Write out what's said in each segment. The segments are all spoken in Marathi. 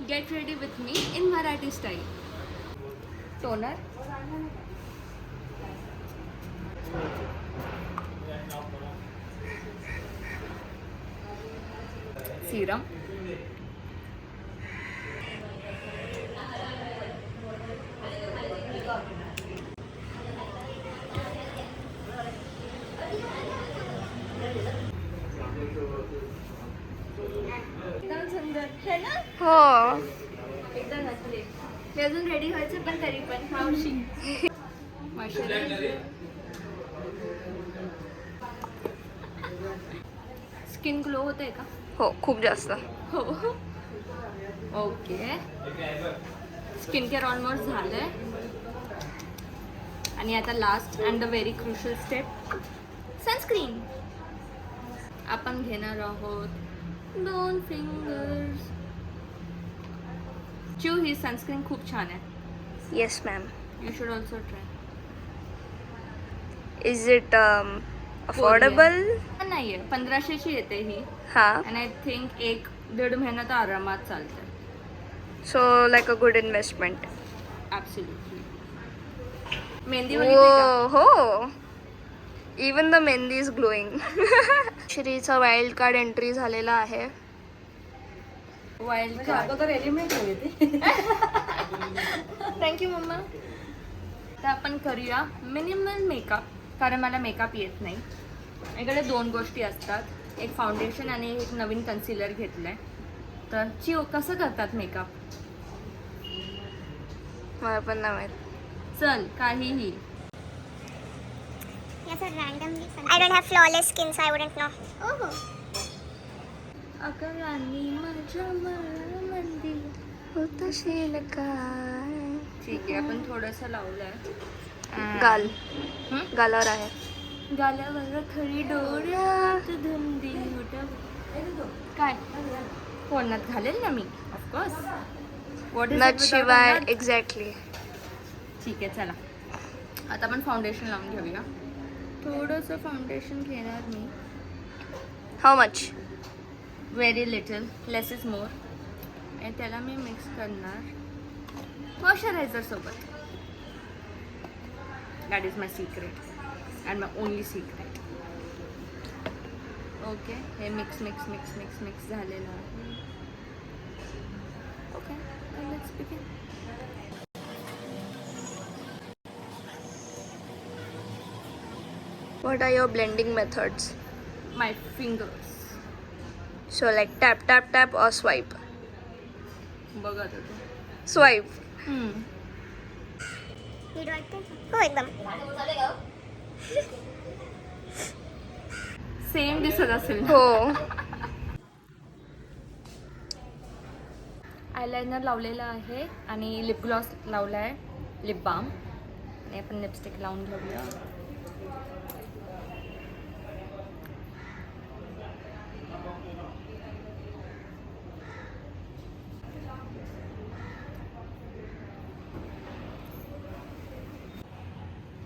Get ready with me in Marathi style. Toner. Serum. एकदम सुंदर है ना. हो. एकदम नसले. मी अजून रेडी व्हायचं पण तरी पण मावशी. स्किन ग्लो होते का? हो, खूप जास्त. हो. ओके. स्किन केअर ऑलमोस्ट झालंय. आणि आता last and the very crucial step, sunscreen. आपण घेणार आहोत 2 फिंगर्स. चू, ही सनस्क्रीन खूप छान आहे. Yes ma'am. You should also try. Is it affordable? नाहीये, 1500ची येते ही. हा. आणि आय थिंक 1-1.5 महिना तर आरामात चालते. So like a good investment. Absolutely. Mehndi बघितली का? हो. Even the mehndi is glowing. श्रीचा वाईल्ड कार्ड एंट्री झालेला आहे. Wild card. Thank you mamma. तर आपण करूया मिनिमल मेकअप, कारण मला मेकअप येत नाही. इकडे 2 गोष्टी असतात, एक फाउंडेशन आणि एक नवीन कन्सिलर घेतलंय. तर चिओ कसं करतात मेकअप? मला पण नाही माहित. चल काहीही. I don't have flawless skin, so I wouldn't know. Oh. अकरांनी माझ्या मनामंदी होत असेल काय. ठीक आहे, आपण थोडंसं लावलंय. गाल. हं? गालावर आहे. गाल्यावर खरी डोळ्यात धुंदी काय कोणात घालेल ना मी, ऑफकोर्स. नथ शिवाय. एक्झॅक्टली. ठीक आहे, चला आता आपण फाउंडेशन लावून घेऊया. थोडंसं फाउंडेशन घेणार मी. How much? Very little, less is more. आणि त्याला मी मिक्स करणार मॉइश्चरायझर सोबत. That is my secret and my only secret. Okay, हे mix mix mix mix mix झालेलं आहे. Okay, let's begin. What are your blending methods? My fingers. So like tap tap tap or swipe? बघा होतो. Swipe. Need white pen? हो एकदम. सेम दिसत असेल ना? हो. आयलायनर लावलेलं आहे आणि लिप ग्लॉस लावला आहे, लिप बाम. आणि आपण लिपस्टिक लावून घेऊया.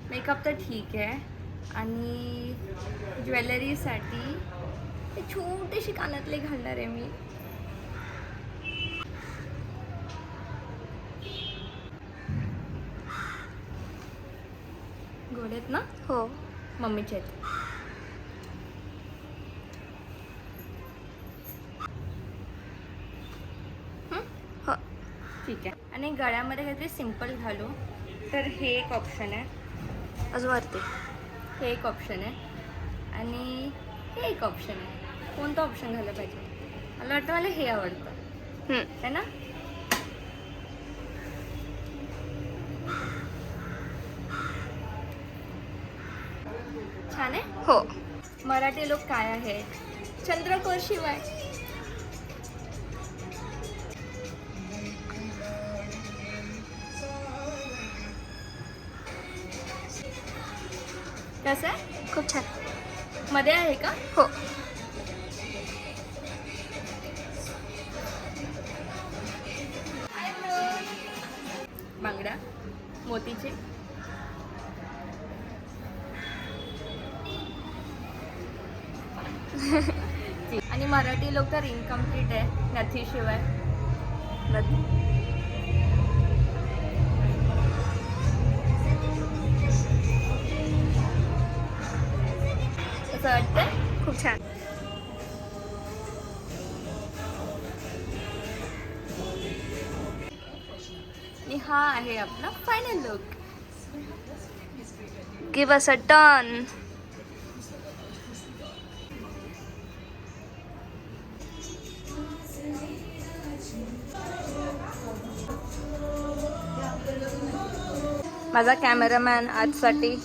मेकअप तर ठीक आहे. आणि ज्वेलरीसाठी ते छोटेशी कानातले घालणार आहे मी. गोड आहेत ना? हो. मम्मीचे आहेत. हो. ठीक आहे. आणि गळ्यामध्ये काहीतरी सिम्पल घालू, तर हे एक ऑप्शन आहे. अजून वरती. हे एक ऑप्शन आहे. आणि हे एक ऑप्शन आहे. कोणतं ऑप्शन घालं पाहिजे? मला वाटतं मला हे आवडतं है ना. छान आहे. हो. मराठी लोक काय आहेत, चंद्रकोर शिवाय. कसं आहे? खूप छान. मध्ये आहे का? हो. बांगड्या मोतीचे. आणि मराठी लोक तर इनकम्प्लीट आहे नथीशिवाय. लागत. कसं वाटतंय? खूप छान. आणि हा आहे आपला final look. Give us a turn. माझा कॅमेरामॅन आजसाठी